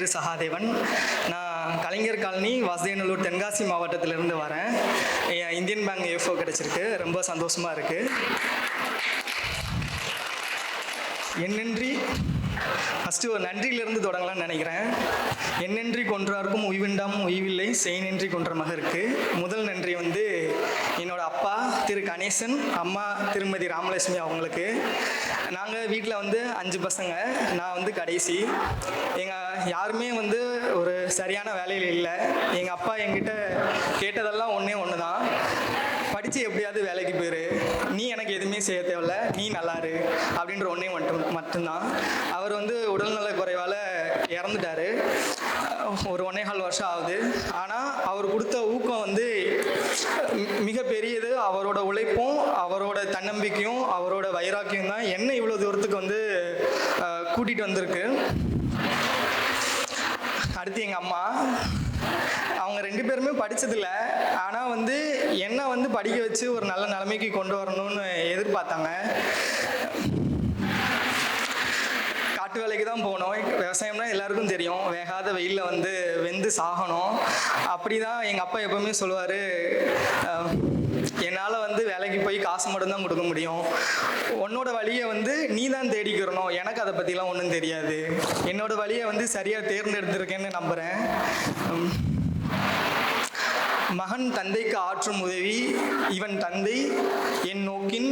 பேர் சகாதேவன். நான் கலைஞர் காலனி வாசுதேவநல்லூர் தென்காசி மாவட்டத்திலிருந்து வரேன். இந்தியன் பேங்க் ஏஃபோ கிடச்சிருக்கு, ரொம்ப சந்தோஷமாக இருக்குது. என்னன்றி ஃபஸ்ட்டு ஒரு நன்றியிலிருந்து தொடங்கலாம்னு நினைக்கிறேன். என்னன்றி கொன்றார்க்கும் உய்விண்டாம் உய்வில்லை செய்நின்றி கொன்ற மகருக்கு. முதல் நன்றி வந்து என்னோடய அப்பா திரு கணேசன், அம்மா திருமதி ராமலட்சுமி அவங்களுக்கு. நாங்கள் வீட்டில் வந்து 5 பசங்க, நான் வந்து கடைசி. எங்கள் யாருமே வந்து ஒரு சரியான வேலையில் இல்லை. எங்கள் அப்பா என்கிட்ட கேட்டதெல்லாம் ஒன்று தான், படித்து எப்படியாவது வேலைக்கு போயிரு, நீ எனக்கு எதுவுமே செய்ய தேவையில்ல, நீ நல்லாரு அப்படின்ற ஒன்றே மட்டும்தான். அவர் வந்து உடல்நல குறைவால் இறந்துட்டார். ஒரு 1.25 வருஷம் ஆகுது. ஆனால் அவர் கொடுத்த ஊக்கம் வந்து மிகப்பெரியது. அவரோட உழைப்பும் அவரோட தன்னம்பிக்கையும் அவரோட வைராக்கியம் தான் என்ன இவ்வளோ தூரத்துக்கு வந்து கூட்டிகிட்டு வந்திருக்கு. அடுத்து எங்கள் அம்மா, அவங்க 2 பேருமே படித்ததில்ல. ஆனால் வந்து என்னை வந்து படிக்க வச்சு ஒரு நல்ல நிலைமைக்கு கொண்டு வரணும்னு எதிர்பார்த்தாங்க. காட்டு வேலைக்கு தான் போகணும். விவசாயம்னா எல்லாருக்கும் தெரியும், வேகாத வெயிலில் வந்து வெந்து சாகணும். அப்படி தான் எங்கள் அப்பா எப்போவுமே சொல்லுவார், என்னால் வந்து வேலைக்கு போய் காசு மட்டும்தான் கொடுக்க முடியும், உன்னோட வழியை வந்து நீ தான் தேடிக்கிறணும், எனக்கு அதை பற்றிலாம் ஒன்றும் தெரியாது, என்னோட வழியை வந்து சரியாக தேர்ந்தெடுத்திருக்கேன்னு நம்புகிறேன். மகன் தந்தைக்கு ஆற்றும் உதவி இவன் தந்தை என் நோக்கின்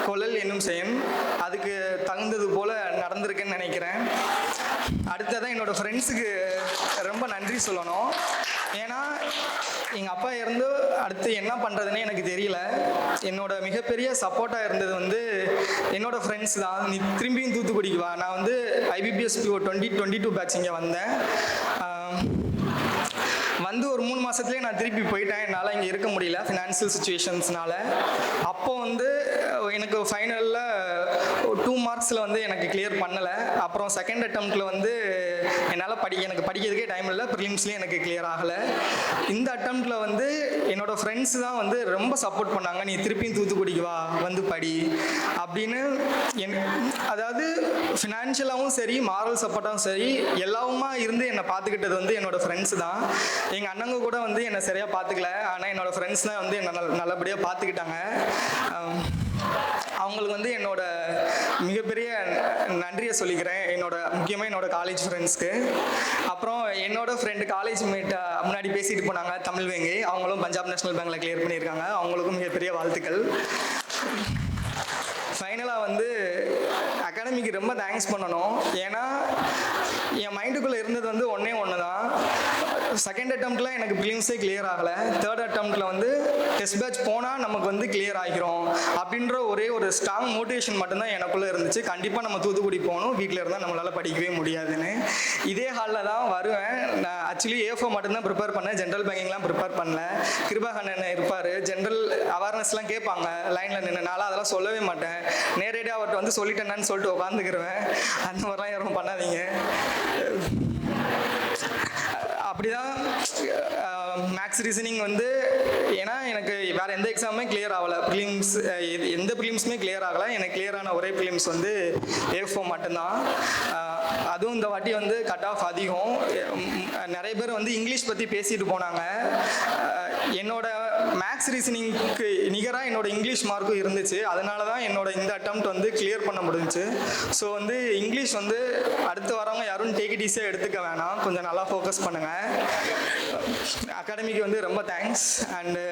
கொள்ளல் என்னும் செயன், அதுக்கு தகுந்தது போல் நடந்திருக்குன்னு நினைக்கிறேன். அடுத்ததான் என்னோடய ஃப்ரெண்ட்ஸுக்கு ரொம்ப நன்றி சொல்லணும். ஏன்னா எங்கள் அப்பா இருந்து அடுத்து என்ன பண்ணுறதுன்னே எனக்கு தெரியல. என்னோட மிகப்பெரிய சப்போர்ட்டாக இருந்தது வந்து என்னோடய ஃப்ரெண்ட்ஸ் தான். நீ திரும்பியும் தூத்துக்குடிக்கு வா, நான் வந்து IBPS PO 2022 பேட்ச் இங்கே வந்தேன். வந்து ஒரு 3 மாதத்துலேயே நான் திருப்பி போயிட்டேன். என்னால் இங்கே இருக்க முடியல ஃபினான்ஷியல் சுச்சுவேஷன்ஸ்னால. அப்போ வந்து எனக்கு ஃபைனலில் 2 மார்க்ஸில் வந்து எனக்கு கிளியர் பண்ணலை. அப்புறம் செகண்ட் அட்டம்ப்டில் வந்து என்னால் எனக்கு படிக்கிறதுக்கே டைம் இல்லை, ப்ரிலிம்ஸ்லேயும் எனக்கு கிளியர் ஆகலை. இந்த அட்டம்ப்டில் வந்து என்னோடய ஃப்ரெண்ட்ஸ் தான் வந்து ரொம்ப சப்போர்ட் பண்ணாங்க, நீ திருப்பியும் தூத்துக்குடிக்கு வா, வந்து படி அப்படின்னு. அதாவது ஃபினான்ஷியலாகவும் சரி, மாரல் சப்போர்ட்டாகவும் சரி, எல்லாவுமா இருந்து என்னை பார்த்துக்கிட்டது வந்து என்னோடய ஃப்ரெண்ட்ஸ் தான். எங்கள் அண்ணங்க கூட வந்து என்னை சரியாக பார்த்துக்கல, ஆனால் என்னோடய ஃப்ரெண்ட்ஸ் தான் வந்து என்னை நல்லபடியாக பார்த்துக்கிட்டாங்க. அவங்களுக்கு வந்து என்னோட மிகப்பெரிய நன்றியை சொல்லிக்கிறேன், முக்கியமாக என்னோட காலேஜ் ஃப்ரெண்ட்ஸ்க்கு. அப்புறம் என்னோட ஃப்ரெண்டு காலேஜ் மேட் முன்னாடி பேசிட்டு போனாங்க, தமிழ்வேங்கை, அவங்களும் பஞ்சாப் நேஷனல் பேங்க்கில் கிளியர் பண்ணியிருக்காங்க, அவங்களுக்கும் மிகப்பெரிய வாழ்த்துக்கள். ஃபைனலாக வந்து அகாடமிக்கு ரொம்ப தேங்க்ஸ் பண்ணணும். ஏன்னா என் மைண்டுக்குள்ளே இருந்தது வந்து ஒன்று தான். செகண்ட் அட்டம்ப்டில் எனக்கு ப்ரிலிம்ஸே கிளியர் ஆகலை. தேர்ட் அட்டம்ப்டில் வந்து டெஸ்ட் பேட்ச் போனால் நமக்கு வந்து கிளியர் ஆகிரும் அப்படின்ற ஒரே ஒரு ஸ்ட்ராங் மோட்டிவேஷன் மட்டும்தான் எனக்குள்ளே இருந்துச்சு. கண்டிப்பாக நம்ம தூத்துக்குடி போகணும், வீட்டில் இருந்தால் நம்மளால் படிக்கவே முடியாதுன்னு. இதே ஹாலில் தான் வருவேன். நான் ஆக்சுவலி ஏஃபோ மட்டும்தான் ப்ரிப்பேர் பண்ணேன், ஜென்ரல் பேங்கிங்லாம் ப்ரிப்பேர் பண்ணல. கிருபாகண்ணன் இருப்பார், ஜென்ரல் அவேர்னஸ்லாம் கேட்பாங்க லைனில் நின்றுனால அதெல்லாம் சொல்லவே மாட்டேன். நேரடியாக அவர்கிட்ட வந்து சொல்லிட்டேன்னு சொல்லிட்டு உட்காந்துக்கிருவேன். அந்த மாதிரிலாம் யாரும் பண்ணாதீங்க. அப்படிதான் மேக்ஸ் ரீசனிங் வந்து, ஏன்னா எனக்கு வேறு எந்த எக்ஸாமுமே கிளியர் ஆகலை, ப்ரிலிம்ஸ் எந்த ப்ரிலிம்ஸுமே கிளியர் ஆகலை. எனக்கு கிளியரான ஒரே ப்ரிலிம்ஸ் வந்து ஏஃபோ மட்டும்தான். அதுவும் இந்த வாட்டி வந்து கட் ஆஃப் அதிகம். நிறைய பேர் வந்து இங்கிலீஷ் பற்றி பேசிட்டு போனாங்க. என்னோட மேக்ஸ் ரீசனிங்க்கு நிகராக என்னோட இங்கிலீஷ் மார்க்கும் இருந்துச்சு. அதனால தான் என்னோட இந்த அட்டம்ப்ட் வந்து கிளியர் பண்ண முடிஞ்சிச்சு. ஸோ வந்து இங்கிலீஷ் வந்து அடுத்து வரவங்க யாரும் டேக் இட் ஈஸியாக எடுத்துக்க வேணாம், கொஞ்சம் நல்லா ஃபோக்கஸ் பண்ணுங்கள். அகாடமிக்கு வந்து ரொம்ப தேங்க்ஸ். அண்டு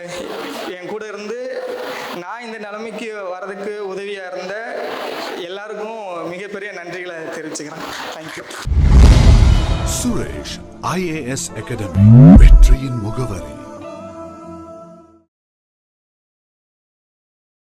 என் கூட இருந்து நான் இந்த நிலைமைக்கு வரதுக்கு உதவியாக இருந்த எல்லாருக்கும் மிகப்பெரிய நன்றிகளை தெரிவிச்சுக்கிறேன். தேங்க்யூ. சுரேஷ் IAS அகாடமி, வெற்றியின் முகவரி.